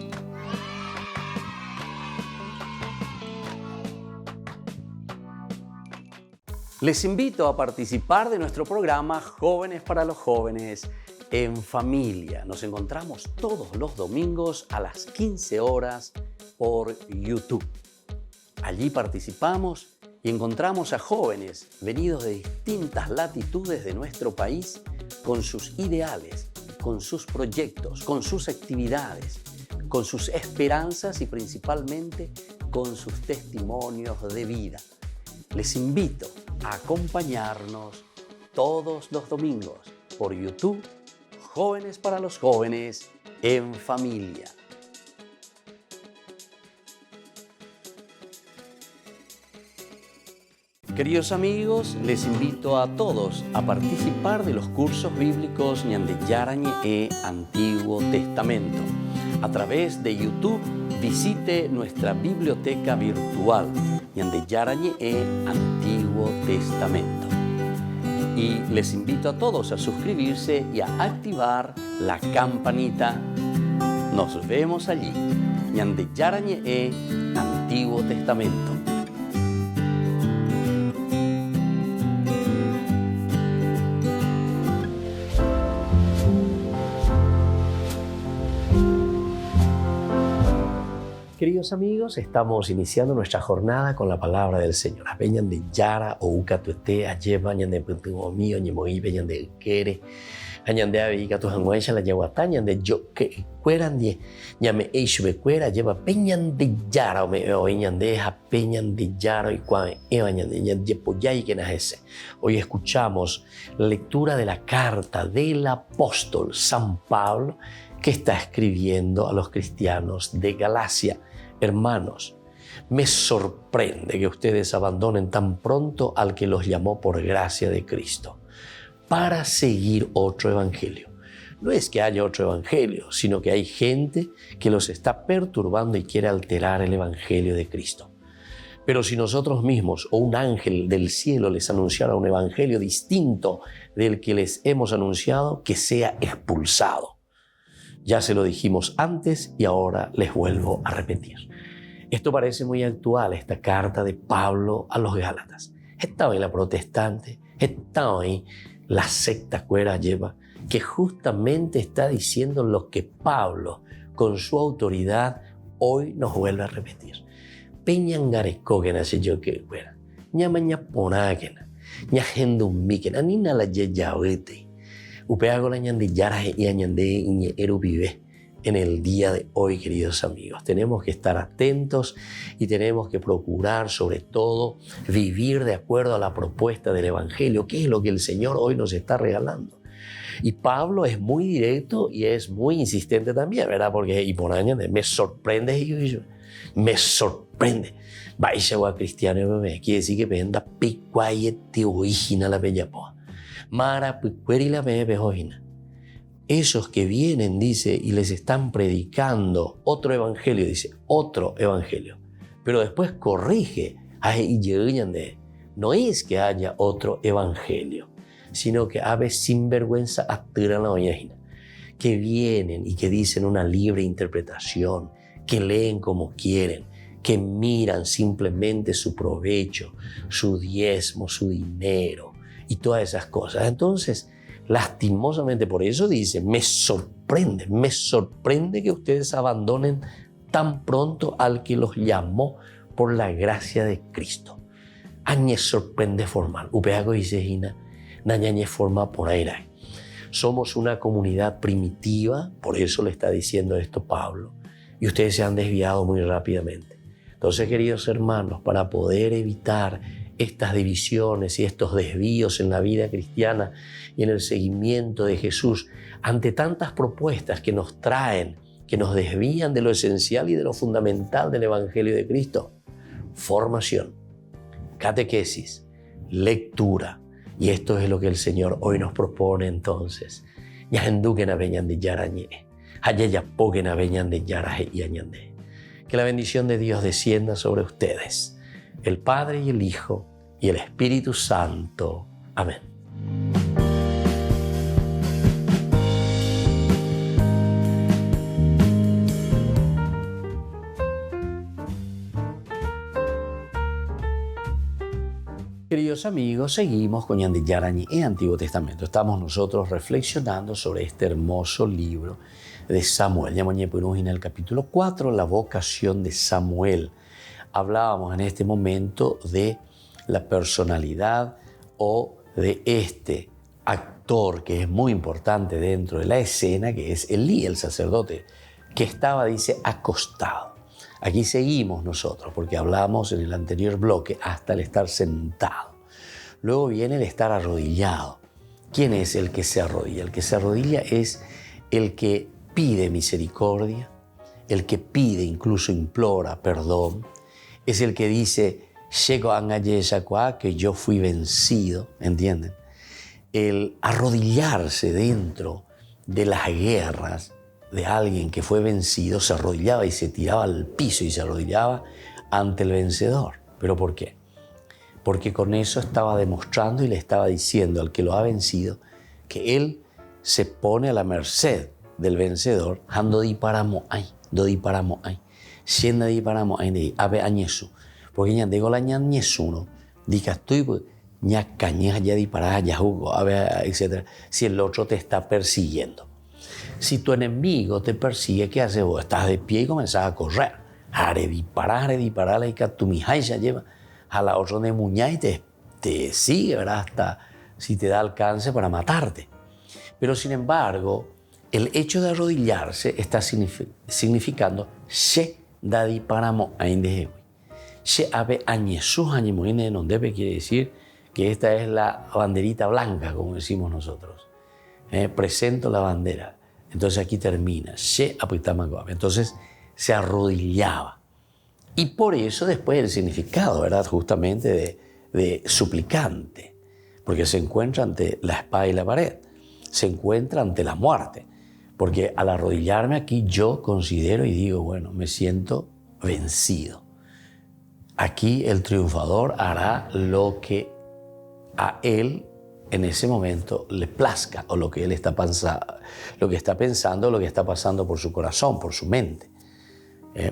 Les invito a participar de nuestro programa Jóvenes para los Jóvenes en Familia. Nos encontramos todos los domingos a las 15 horas por YouTube. Allí participamos y encontramos a jóvenes venidos de distintas latitudes de nuestro país con sus ideales, con sus proyectos, con sus actividades, con sus esperanzas y principalmente con sus testimonios de vida. Les invito a acompañarnos todos los domingos por YouTube, Jóvenes para los Jóvenes en Familia. Queridos amigos, les invito a todos a participar de los cursos bíblicos Ñande Yarañe Antiguo Testamento. A través de YouTube, visite nuestra biblioteca virtual Ñande Yarañe Antiguo Testamento. Y les invito a todos a suscribirse y a activar la campanita. Nos vemos allí. Ñande Yarañe Antiguo Testamento. Queridos amigos, estamos iniciando nuestra jornada con la palabra del Señor. Apeñan de Yara o Ucatuete, Ayeva, Ñande Puntuo mío, Ñemoí, Peñan de Quere, Añande Abica, tu Janguencha, la Yaguatañan de Yo, que cueran de Ñame Eishube Cuera, lleva Peñan de Yara, o me oíñan de Eja, Peñan de Yara, y cuan Evañan de Yepoyay, que nace. Hoy escuchamos la lectura de la carta del apóstol San Pablo que está escribiendo a los cristianos de Galacia. Hermanos, me sorprende que ustedes abandonen tan pronto al que los llamó por gracia de Cristo para seguir otro evangelio. No es que haya otro evangelio, sino que hay gente que los está perturbando y quiere alterar el evangelio de Cristo. Pero si nosotros mismos o un ángel del cielo les anunciara un evangelio distinto del que les hemos anunciado, que sea expulsado. Ya se lo dijimos antes y ahora les vuelvo a repetir. Esto parece muy actual, esta carta de Pablo a los Gálatas. Estaba en la protestante, estaba en la secta cuera lleva, que justamente está diciendo lo que Pablo, con su autoridad, hoy nos vuelve a repetir. Peñangarecógena se yo que fuera, ñamaña ponágena, ñajendumbíquena, ni na la yeyawete. Upeago la ñande yaraje y añande y vive. En el día de hoy, queridos amigos, tenemos que estar atentos y tenemos que procurar, sobre todo, vivir de acuerdo a la propuesta del Evangelio, que es lo que el Señor hoy nos está regalando. Y Pablo es muy directo y es muy insistente también, ¿verdad? Porque y por años me sorprende, me sorprende. Vaya a cristiano, me quiere decir que venda picuayete original la bella poa. Mara picueri la bebe ojina. Esos que vienen, dice, y les están predicando otro evangelio, dice, otro evangelio. Pero después corrige, no es que haya otro evangelio, sino que a veces sinvergüenza actiran la oñajina, que vienen y que dicen una libre interpretación, que leen como quieren, que miran simplemente su provecho, su diezmo, su dinero y todas esas cosas. Entonces, lastimosamente por eso dice, me sorprende que ustedes abandonen tan pronto al que los llamó por la gracia de Cristo. Añe sorprende formal. Upeago dice Gina, nañañe forma por aire. Somos una comunidad primitiva, por eso le está diciendo esto Pablo, y ustedes se han desviado muy rápidamente. Entonces, queridos hermanos, para poder evitar estas divisiones y estos desvíos en la vida cristiana y en el seguimiento de Jesús, ante tantas propuestas que nos traen, que nos desvían de lo esencial y de lo fundamental del Evangelio de Cristo, formación, catequesis, lectura, y esto es lo que el Señor hoy nos propone entonces. Que la bendición de Dios descienda sobre ustedes, el Padre y el Hijo y el Espíritu Santo. Amén. Queridos amigos, seguimos con Ñande Yarañe en Antiguo Testamento. Estamos nosotros reflexionando sobre este hermoso libro de Samuel. En el capítulo 4, la vocación de Samuel. Hablábamos en este momento de la personalidad o de este actor que es muy importante dentro de la escena, que es Elí, el sacerdote, que estaba, dice, acostado. Aquí seguimos nosotros, porque hablamos en el anterior bloque hasta el estar sentado. Luego viene el estar arrodillado. ¿Quién es el que se arrodilla? El que se arrodilla es el que pide misericordia, el que pide, incluso implora perdón, es el que dice, que yo fui vencido, ¿entienden? El arrodillarse dentro de las guerras de alguien que fue vencido, se arrodillaba y se tiraba al piso y se arrodillaba ante el vencedor. ¿Pero por qué? Porque con eso estaba demostrando y le estaba diciendo al que lo ha vencido que él se pone a la merced del vencedor, porque ya digo la ñañesuno, diga estoy ña cañeja ya disparada ya jugo, etc. Si el otro te está persiguiendo. Si tu enemigo te persigue, ¿qué haces vos? Estás de pie y comenzás a correr. Haré disparar, y que tu mijay ya lleva a la otra de muñá y te sigue, ¿verdad? Hasta si te da alcance para matarte. Pero sin embargo, el hecho de arrodillarse está significando se da disparamo a indejewi. Se ave añesus añemoine no debe, quiere decir que esta es la banderita blanca, como decimos nosotros. Presento la bandera. Entonces aquí termina. Se apuitamagoab. Entonces se arrodillaba. Y por eso después el significado, ¿verdad? Justamente de suplicante. Porque se encuentra ante la espada y la pared. Se encuentra ante la muerte. Porque al arrodillarme aquí yo considero y digo, bueno, me siento vencido. Aquí el triunfador hará lo que a él en ese momento le plazca, o lo que él está pensando, lo que está pasando por su corazón, por su mente.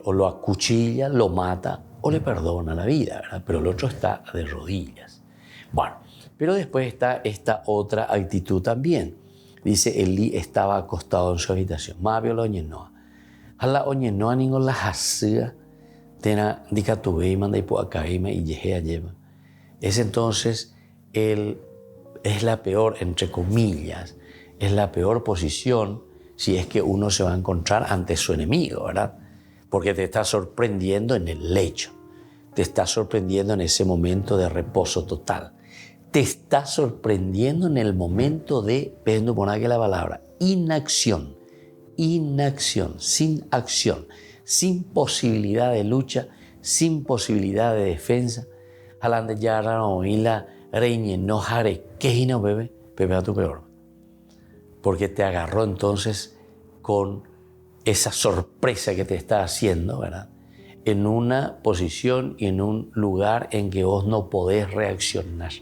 O lo acuchilla, lo mata o le perdona la vida, ¿verdad? Pero el otro está de rodillas. Bueno, pero después está esta otra actitud también. Dice, Elí estaba acostado en su habitación. Mabio lo oñenoa. Hala oñenoa ningo la hasía. Tena dicatube y manda y poacaima y yejea lleva. Es entonces es la peor, entre comillas, es la peor posición si es que uno se va a encontrar ante su enemigo, ¿verdad? Porque te está sorprendiendo en el lecho, te está sorprendiendo en ese momento de reposo total, te está sorprendiendo en el momento de, viendo por aquí la palabra, inacción, sin acción, sin posibilidad de lucha, sin posibilidad de defensa. Alande ya no y la reine no jare que no bebe a tu peor, porque te agarró entonces con esa sorpresa que te está haciendo, ¿verdad? En una posición y en un lugar en que vos no podés reaccionar.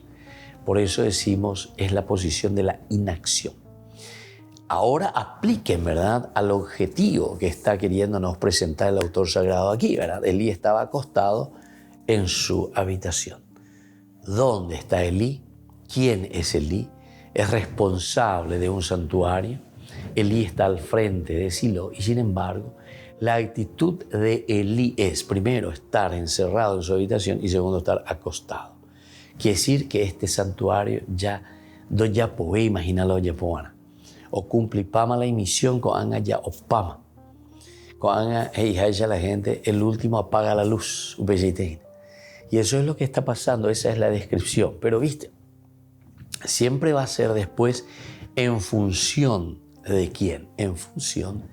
Por eso decimos, es la posición de la inacción. Ahora apliquen, ¿verdad?, al objetivo que está queriéndonos presentar el autor sagrado aquí, ¿verdad? Elí estaba acostado en su habitación. ¿Dónde está Elí? ¿Quién es Elí? Es responsable de un santuario. Elí está al frente de Silo y sin embargo la actitud de Elí es primero estar encerrado en su habitación y segundo estar acostado. Quiere decir que este santuario ya puede imaginarlo ya poana. O cumple pama la misión con anga ya opama. Con anga ya la gente el último apaga la luz. Y eso es lo que está pasando, esa es la descripción. Pero viste, siempre va a ser después en función de quién, en función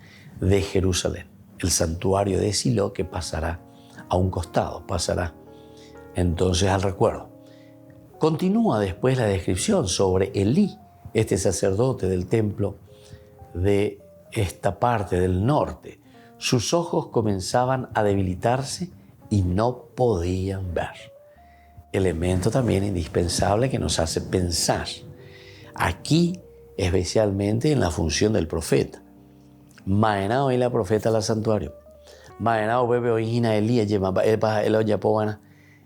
de Jerusalén, el santuario de Silo que pasará a un costado, pasará entonces al recuerdo. Continúa después la descripción sobre Elí, este sacerdote del templo de esta parte del norte. Sus ojos comenzaban a debilitarse y no podían ver. Elemento también indispensable que nos hace pensar. Aquí, especialmente en la función del profeta. Maenao y la profeta al santuario. Maenao bebe oína Elí,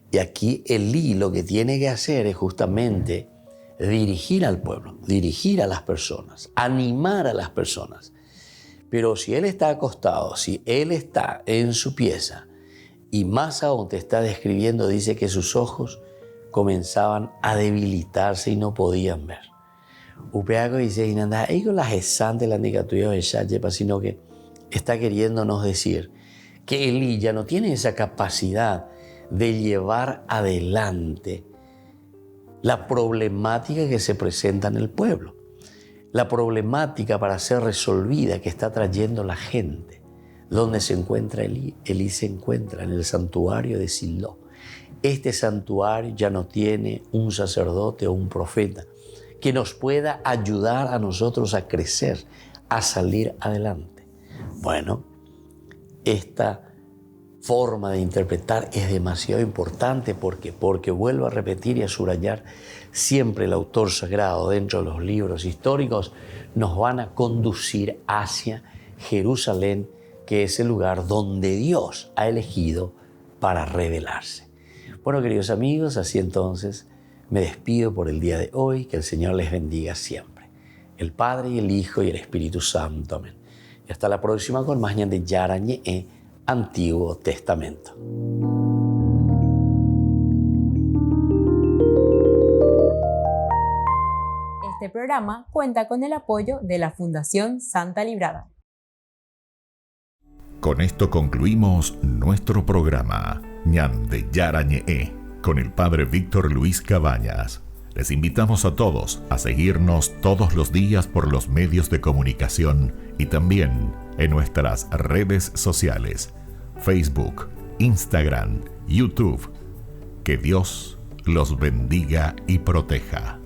y aquí Elí lo que tiene que hacer es justamente dirigir al pueblo, dirigir a las personas, animar a las personas. Pero si él está acostado, si él está en su pieza, y más aún te está describiendo, dice que sus ojos comenzaban a debilitarse y no podían ver. Upeago dice, sino que está queriéndonos decir que Elí ya no tiene esa capacidad de llevar adelante la problemática que se presenta en el pueblo, la problemática para ser resolvida que está trayendo la gente. ¿Dónde se encuentra Elí? Elí se encuentra en el santuario de Silo. Este santuario ya no tiene un sacerdote o un profeta que nos pueda ayudar a nosotros a crecer, a salir adelante. Bueno, esta forma de interpretar es demasiado importante porque vuelvo a repetir y a subrayar, siempre el autor sagrado dentro de los libros históricos nos van a conducir hacia Jerusalén, que es el lugar donde Dios ha elegido para revelarse. Bueno, queridos amigos, así entonces me despido por el día de hoy. Que el Señor les bendiga siempre. El Padre y el Hijo y el Espíritu Santo. Amén. Y hasta la próxima con más Ñande Yarañe, Antiguo Testamento. Este programa cuenta con el apoyo de la Fundación Santa Librada. Con esto concluimos nuestro programa Ñande Yarañe con el Padre Víctor Luis Cabañas. Les invitamos a todos a seguirnos todos los días por los medios de comunicación y también en nuestras redes sociales, Facebook, Instagram, YouTube. Que Dios los bendiga y proteja.